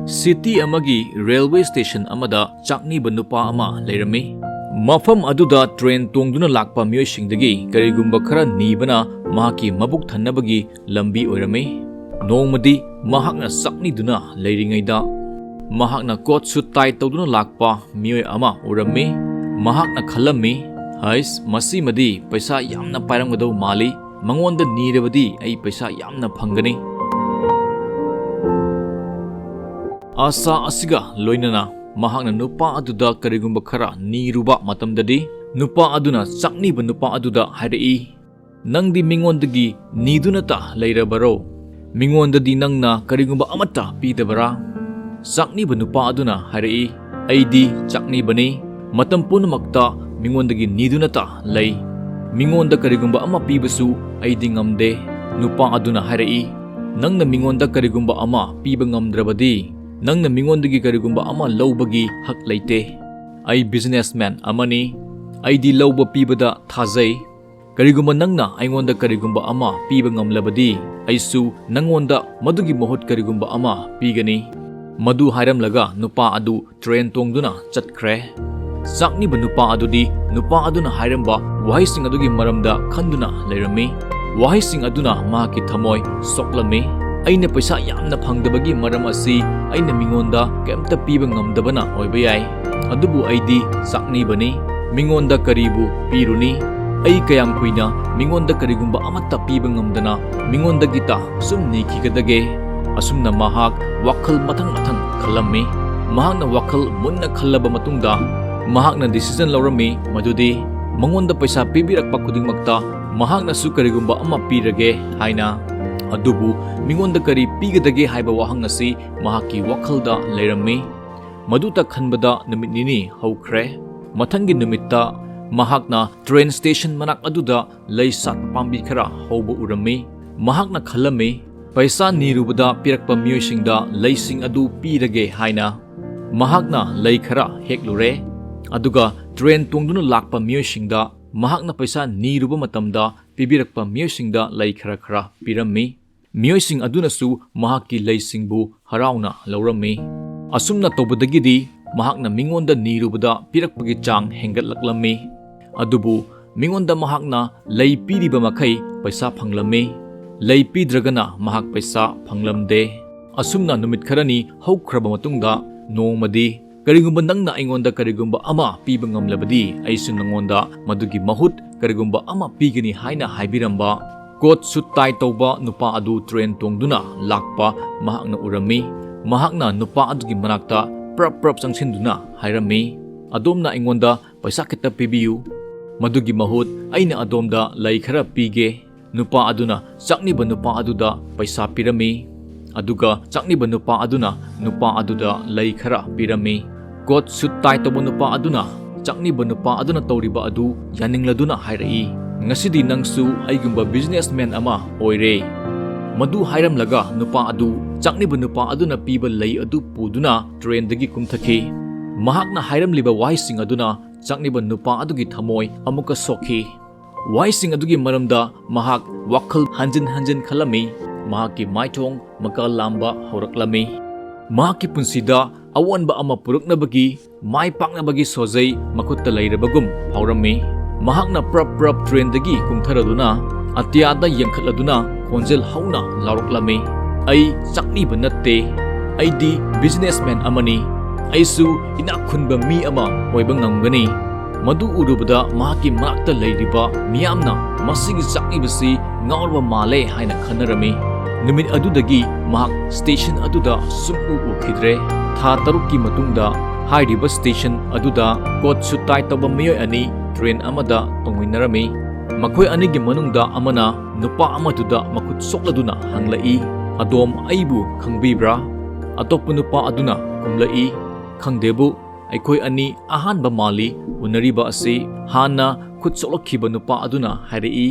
City amagi railway station amada chakniba nupa ama leirami. Mafam aduda train tongduna lakpa miyosingdagi karigumba khara nibana mahaki mabuk thannabagi lambi oirami. Nongmadi mahakna sakniduna leiringaida mahakna coat suit tie tawduna lakpa miyoy ama urami. Mahakna khalami hais masi madi paisa yamna pairamgadaw mali mangonda nirabadi ai paisa yamna phangani. Asa asiga loinana mahakna nupa aduda karigumba khara niruba matamdadi nupa aduna chakniba nupa aduda harai nangdi mingondagi nidunata leirabaro mingondadi nangna karigumba amata pidabara chakniba nupa aduna harai aidi chaknibani matam punamakta mingondagi nidunata lei mingonda karigumba ama pibasu aidi ngamde nupa aduna harai nangna mingonda karigumba ama piba ngamdrabadi nangna mingondagi karigumba ama lawbagi hak leite ai businessman amani aidi lawba pibada thazai karigumba nangna aingonda karigumba ama piba ngamlabadi aisu nangonda madugi mahut karigumba ama pigani madu hairamlaga nupa adu train tongduna chatkhre sakniba nupa adudi nupa aduna hairamba wahising adugi maramda khanduna leirami wahising aduna mahaki thamoy soklami aina paisa yamna phangdabagi maram asi aina mingonda kemta piba ngamdabana oiba yai adubu aidi saknibani mingonda karibu piruni ai kayam kuina mingonda karigumba amatta piba ngamdana mingonda gita sum nikhigadage asumna mahak wakhal mathang khalami mahakna wakhal munna khallaba matungda mahakna decision laurami madudi mangonda paisa pibirakpa khudingmakta mahakna su karigumba ama pirage haina adubu mingonda kari pigadage haiba wahang asi mahaki wakhalda leirami maduta khanbada numit nini haukhre mathangi numitta mahakna train station manak aduda leisat pambi khara hauba urami mahakna khalami paisa nirubada pirakpa miyosingda leising adu pirage haina mahakna lei khara heklure aduga train tongduna lakpa miyosingda mahakna paisa niruba matamda pibirakpa miyosingda lei khara pirami miyoising adunasu mahaki leisingbu harauna laurami asumna tobadagidi mahakna mingonda nirubada pirakpagi chang hengatlaklami adubu mingonda mahakna lei piriba makai paisa phanglami lei pidragana mahak paisa phanglamde asumna numit kharani haukraba matungda nongmadi karigumba nangna aingonda karigumba ama piba ngamlabadi aisu nangonda madugi mahut karigumba ama pigani haina haibiramba coat suit tie tawba nupa adu train tongduna lakpa mahakna urami mahakna nupa adugi manakta prap changsinduna hairami adomna aingonda paisa kita pibiyu madugi mahut aina adomda lei khara pige nupa aduna chakniba nupa aduda paisa pirami aduga chakniba nupa aduna nupa aduda lei khara pirami coat suit tie tawba nupa aduna chakniba nupa aduna tawriba adu yaningladuna hairai ngasidi nangsu aigumba businessman ama oire madu hairamlaga nupa adu chakniba nupa aduna piba lei adu puduna train dagi kumthaki mahakna hairamliba wahising aduna chakniba nupa adugi thamoi amuka sokhi wahising adugi maramda mahak wakhal hanjin khalami mahaki maithong maka lamba horaklami mahaki punsida awanba ama puruknabagi mai paknabagi sojai makutta leirabagum haurami mahakna prap train dagi kumtharaduna atiyada yangkhatladuna khonjel hauna lauroklami ai chakniba natte aidi businessman amani aisu inakhunba mi ama oiba ngamgani madu urubada mahaki makta leiriba miyamna masigi chaknibasi ngaurba male haina khanarami numit adudagi mahak station aduda sumu ukhidre tha tarukki matungda hairiba station aduda coat suit tie tawba miyoy ani train amada tongminarami makhoi anigi manungda amana nupa amaduda makut sokladuna hanglai adom aibu khangbibra atop nupa aduna kumlai khangdebu aikoi ani ahanba mali unariba asi hana khut soklokhiba nupa aduna harai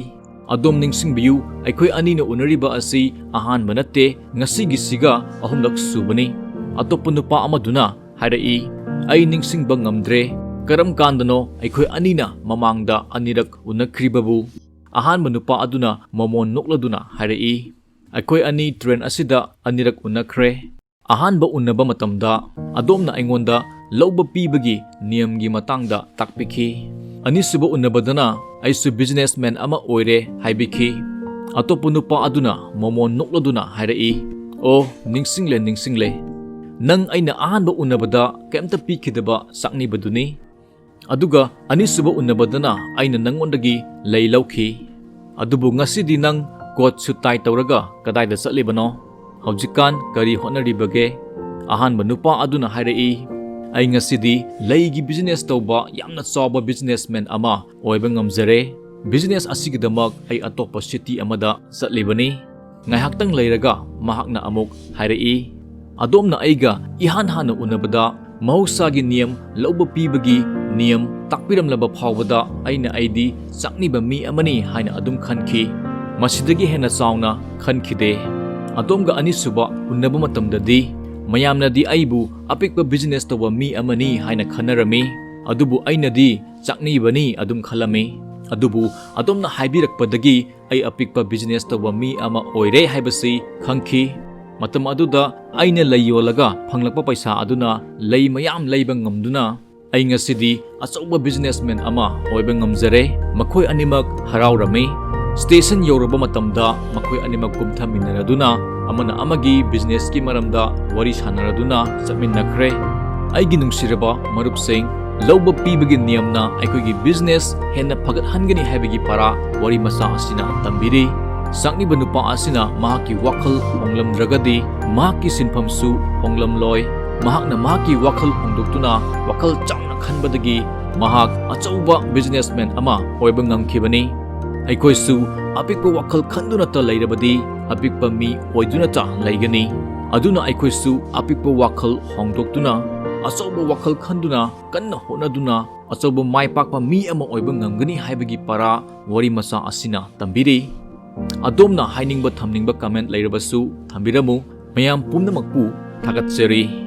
adom ningsingbiu aikoi ani na unariba asi ahanba natte ngasigi siga ahumlak subani atop nupa amaduna harai ai ningsingba ngamdre karam kandano aikoi anina mamangda anirak unakribabu ahanba nupa aduna mamon nokladuna harai aikoi ani train asida anirak unakre Ahanba unnaba matamda adomna aingonda lauba pibagi niyamgi matangda takpiki. Anisuba unnabadana aisu businessman ama oire haibiki. Atopo nupa aduna momo nokladuna hairai. O ningsingle nang aina ahanba unnabada kaimta pikidaba saknibaduni. Aduga anisuba unnabadana aina nangondagi lay lauki. Adubu ngasidi nang coat suit tie tawraga kadaida satlibano? Haujikan kari hotnaribage? Ahanba nupa aduna hairai. Ay ngasidi laygi business tawba yamna chawba businessman ama oiba ngamjare. Business asigidamak ay atopa city amada satlibani. Ngayhaktang layraga mahakna amuk hairai. Adomna aiga ihan-hana unabada mahusagi niyam lauba pibagi niyam takpiramlaba phawbada aina aidi chakniba mi amani haina adum khanki. Masidagi hena chawna khankhide. Adomga anisuba unnaba matamdadi mayamnadi aibu apikpa business tawa mi amani haina khanarami. Adubu ainadi chaknibani adum khalami. Adubu adomna haibirakpadagi ay apikpa business tawa mi ama oire haibasi khangki. Matam aduda aina layolaga phanglakpa paisa aduna lay mayam layba ngamduna ay ngasidi achauba businessman ama oiba ngamjare. Makhoi animak haraurami. Station yoraba matamda makhoi animak kumthaminaraduna amana amagi business ki maramda wari sanaraduna chapminakre. Aigi nungsiraba marupsing lauba pibagi niyamna aikoigi business henna phagathanggani haibagi para wari masa asina tambiri. Sakniba nupa asina mahaki wakal honglamdragadi mahaki sinphamsu honglamloi. Mahakna mahaki wakal hongdoktuna wakal chawna khanbadagi mahak achauba businessman ama oiba ngamkhibani. Aikoisu apikpa wakal khanduna ta lairabadi apikpa mi oiduna ta laigani. Aduna aikoisu apikpa wakal hongdoktuna achauba wakal khanduna kanna honaduna achauba maipakpa mi ama oiba ngamgani haibagi para wari masa asina tambiri. Adomna hainingba thamningba comment lairabasu thambiramu mayam pumnamakpu thagatjari.